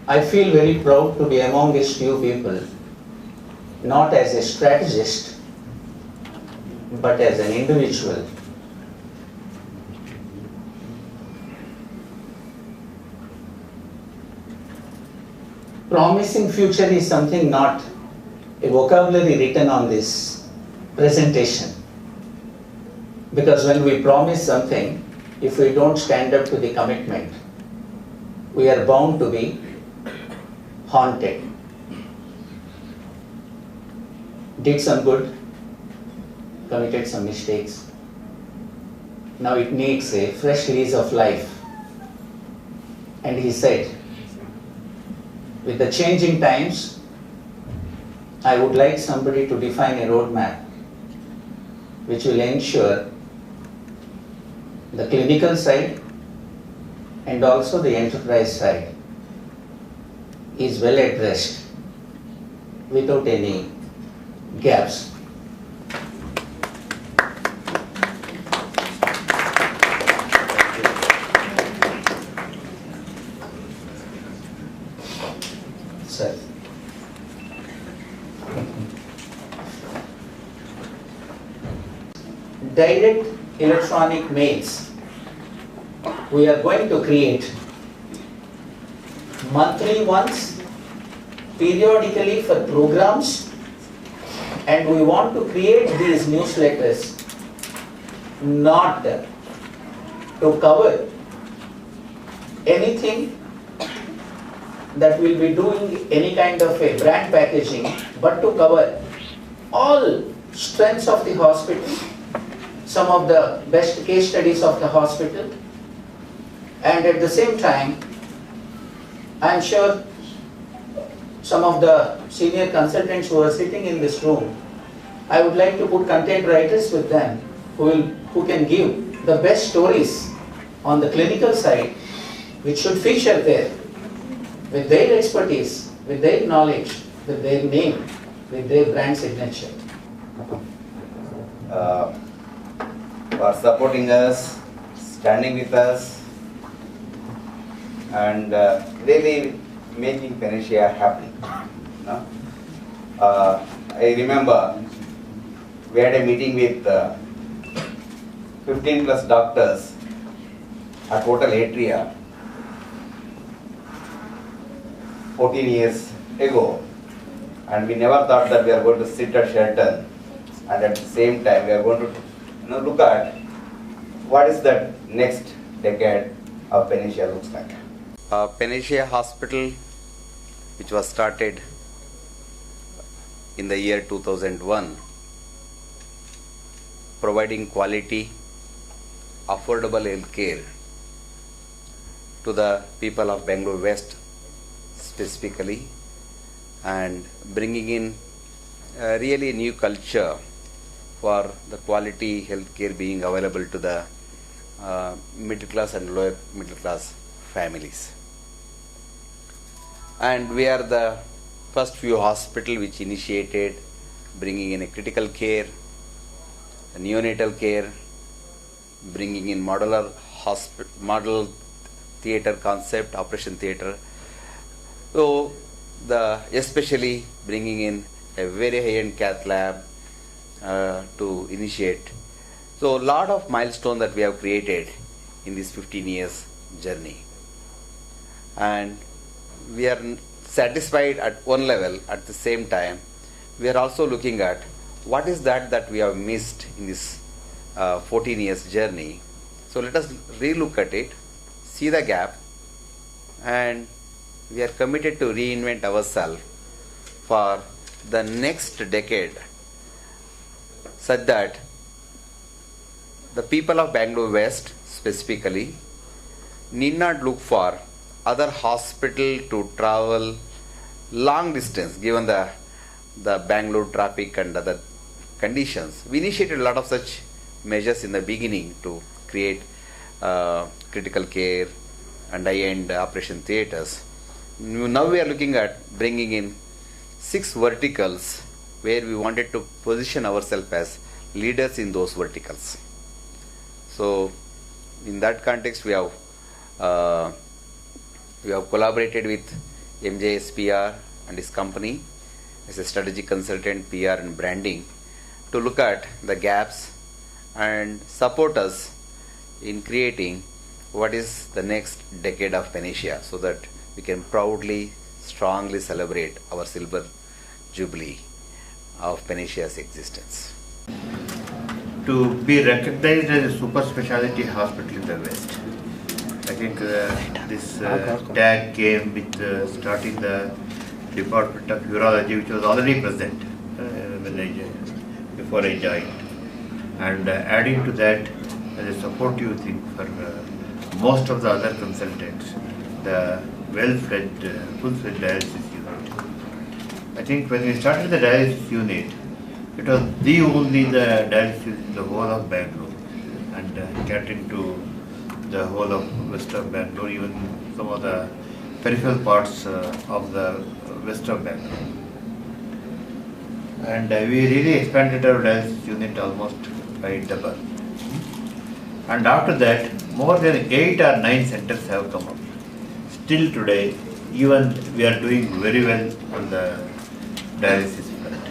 I feel very proud to be amongst you people, not as a strategist, but as an individual. Promising future is something not a vocabulary written on this presentation. Because when we promise something, if we don't stand up to the commitment, we are bound to be haunted. Did some good, committed some mistakes. Now it needs a fresh lease of life. And he said, with the changing times, I would like somebody to define a roadmap which will ensure the clinical side and also the enterprise side is well addressed without any gaps. Sir. Direct electronic mails. We are going to create monthly ones, periodically for programs, and we want to create these newsletters not to cover anything that will be doing any kind of a brand packaging, but to cover all strengths of the hospital, some of the best case studies of the hospital, and at the same time, I am sure some of the senior consultants who are sitting in this room, I would like to put content writers with them who can give the best stories on the clinical side, which should feature there with their expertise, with their knowledge, with their name, with their brand signature. For supporting us, standing with us, and really making Panacea happy. No? I remember we had a meeting with 15 plus doctors at Hotel Atria 14 years ago, and we never thought that we are going to sit at Sheraton and at the same time we are going to look at what is that next decade of Panacea looks like. Panacea Hospital, which was started in the year 2001, providing quality, affordable health care to the people of Bangalore West specifically, and bringing in really a new culture for the quality health care being available to the middle class and lower middle class families. And we are the first few hospital which initiated bringing in a critical care, a neonatal care, bringing in modular model theater concept, operation theater. So especially bringing in a very high-end cath lab to initiate. So a lot of milestones that we have created in this 15 years journey, and we are satisfied at one level. At the same time, we are also looking at what is that we have missed in this 14 years journey. So let us relook at it, see the gap, and we are committed to reinvent ourselves for the next decade, such that the people of Bangalore West specifically need not look for other hospital to travel long distance given the Bangalore traffic and other conditions. We initiated a lot of such measures in the beginning to create critical care and high-end operation theaters. Now we are looking at bringing in 6 verticals where we wanted to position ourselves as leaders in those verticals. So in that context, we have collaborated with MJSPR and his company as a strategic consultant, PR and branding, to look at the gaps and support us in creating what is the next decade of Panacea, so that we can proudly, strongly celebrate our silver jubilee of Panacea's existence. To be recognized as a super specialty hospital in the West, I think this tag came with starting the Department of Urology, which was already present before I joined, and adding to that as a supportive thing for most of the other consultants, the well-fledged, full-fledged dialysis unit. I think when we started the dialysis unit, it was the only the dialysis in the whole of Bangalore, and catering to the whole of west of Bangalore, even some of the peripheral parts of the west of Bangalore. And we really expanded our dialysis unit almost by double. And after that, more than 8 or 9 centers have come up. Still today, even we are doing very well on the dialysis front.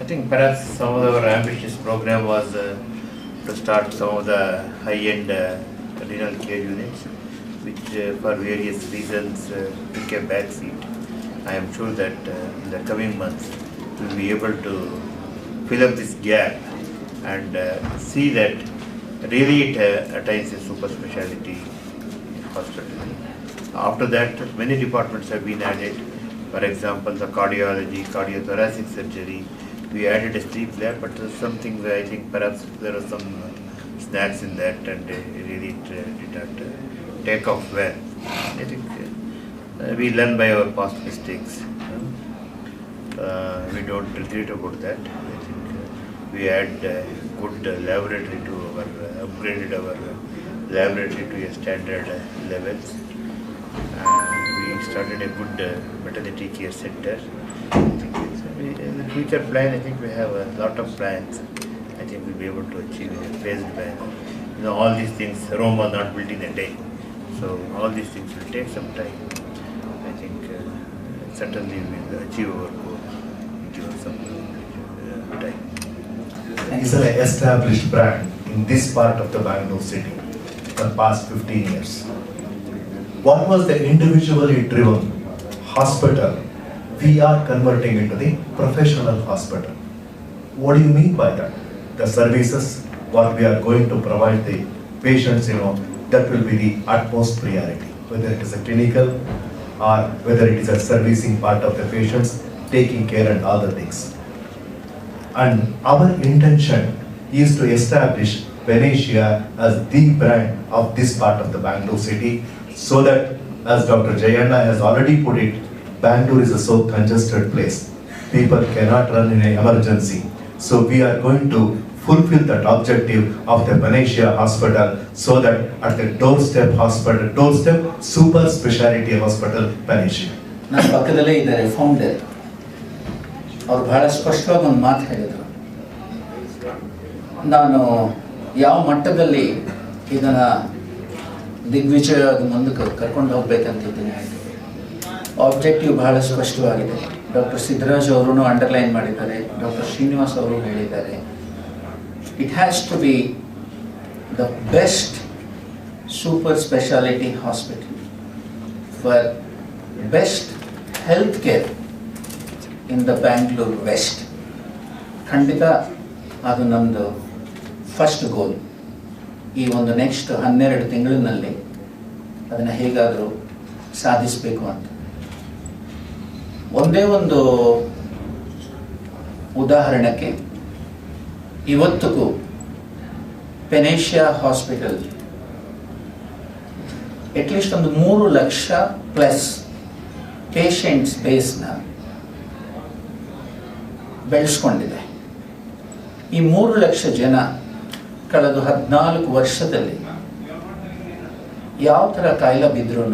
I think perhaps some of our ambitious program was to start some of the high-end renal care units, which for various reasons took a back seat. I am sure that in the coming months we will be able to fill up this gap and see that really it attains a super specialty hospital. After that, many departments have been added. For example, the cardiology, cardiothoracic surgery. We added a sleep lab, but something where I think perhaps there are some snacks in that, and really it did not take off well. I think we learn by our past mistakes. We don't regret about that. I think we add good laboratory to our, upgraded our laboratory to a standard levels. We started a good maternity care center. I think in the future plan, I think we have a lot of plans. I think we'll be able to achieve in a phased manner. You know, all these things, Rome was not built in a day. So all these things will take some time. I think certainly we will achieve our goal in some time. It's an established brand in this part of the Bangalore city for the past 15 years. What was the individually driven hospital we are converting into the professional hospital? What do you mean by that? The services, what we are going to provide the patients, that will be the utmost priority. Whether it is a clinical or whether it is a servicing part of the patients, taking care and other things. And our intention is to establish Panacea as the brand of this part of the Bangalore city, so that, as Dr. Jayanna has already put it, Bangalore is a so congested place. People cannot run in an emergency. So we are going to fulfill that objective of the Panacea hospital, so that at the doorstep hospital, doorstep super specialty hospital, Panacea. ನನ್ನ ಪಕ್ಕದಲ್ಲೇ ಇದ್ದಾರೆ founder. ಅವ್ರು ಬಹಳ ಸ್ಪಷ್ಟವಾಗಿ ಒಂದು ಮಾತು ಹೇಳಿದರು. ನಾನು ಯಾವ ಮಟ್ಟದಲ್ಲಿ ಇದನ್ನು ದಿಗ್ವಿಜಯವಾಗಿ ಮುಂದಕ್ಕೆ ಕರ್ಕೊಂಡು ಹೋಗ್ಬೇಕಂತಿದ್ದೀನಿ. ಆಬ್ಜೆಕ್ಟಿವ್ ಬಹಳ ಸ್ಪಷ್ಟವಾಗಿದೆ. ಡಾಕ್ಟರ್ ಸಿದ್ದರಾಜ್ ಅವರು ಅಂಡರ್ಲೈನ್ ಮಾಡಿದ್ದಾರೆ, ಡಾಕ್ಟರ್ ಶ್ರೀನಿವಾಸ್ ಅವರು ಹೇಳಿದ್ದಾರೆ. It has to be the best super speciality hospital for best health care in the Bangalore west. ಖಂಡಿತ ಅದು ನಮ್ಮದು ಫಸ್ಟ್ ಗೋಲ್. ಈ ಒಂದು ನೆಕ್ಸ್ಟ್ 12 ತಿಂಗಳಿನಲ್ಲಿ ಅದನ್ನು ಹೇಗಾದರೂ ಸಾಧಿಸಬೇಕು ಅಂತ. ಒಂದೇ ಒಂದು ಉದಾಹರಣೆಗೆ, ಇವತ್ತಿಗೂ ಪೆನೇಷಿಯಾ ಹಾಸ್ಪಿಟಲ್ ಅಟ್ಲೀಸ್ಟ್ ಒಂದು 3 ಲಕ್ಷ ಪ್ಲಸ್ ಪೇಷಂಟ್ಸ್ ಬೇಸ್ನ ಬೆಳೆಸ್ಕೊಂಡಿದೆ. ಈ 3 ಲಕ್ಷ ಜನ ಕಳೆದ 14 ವರ್ಷದಲ್ಲಿ ಯಾವ ಥರ ಕಾಯಿಲೆ ಬಿದ್ದರೂ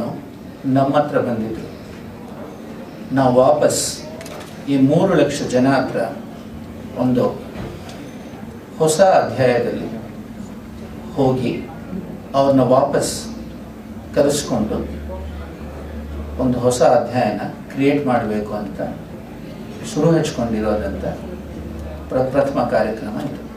ನಮ್ಮ ಹತ್ರ ಬಂದಿದ್ರು. ನಾವು ವಾಪಸ್ ಈ 3 ಲಕ್ಷ ಜನ ಹತ್ರ ಒಂದು ಹೊಸ ಅಧ್ಯಾಯದಲ್ಲಿ ಹೋಗಿ ಅವ್ರನ್ನ ವಾಪಸ್ ಕರೆಸ್ಕೊಂಡು ಒಂದು ಹೊಸ ಅಧ್ಯಾಯನ ಕ್ರಿಯೇಟ್ ಮಾಡಬೇಕು ಅಂತ ಶುರು ಹಚ್ಕೊಂಡಿರೋದಂಥ ಪ್ರಪ್ರಥಮ ಕಾರ್ಯಕ್ರಮ ಇದು.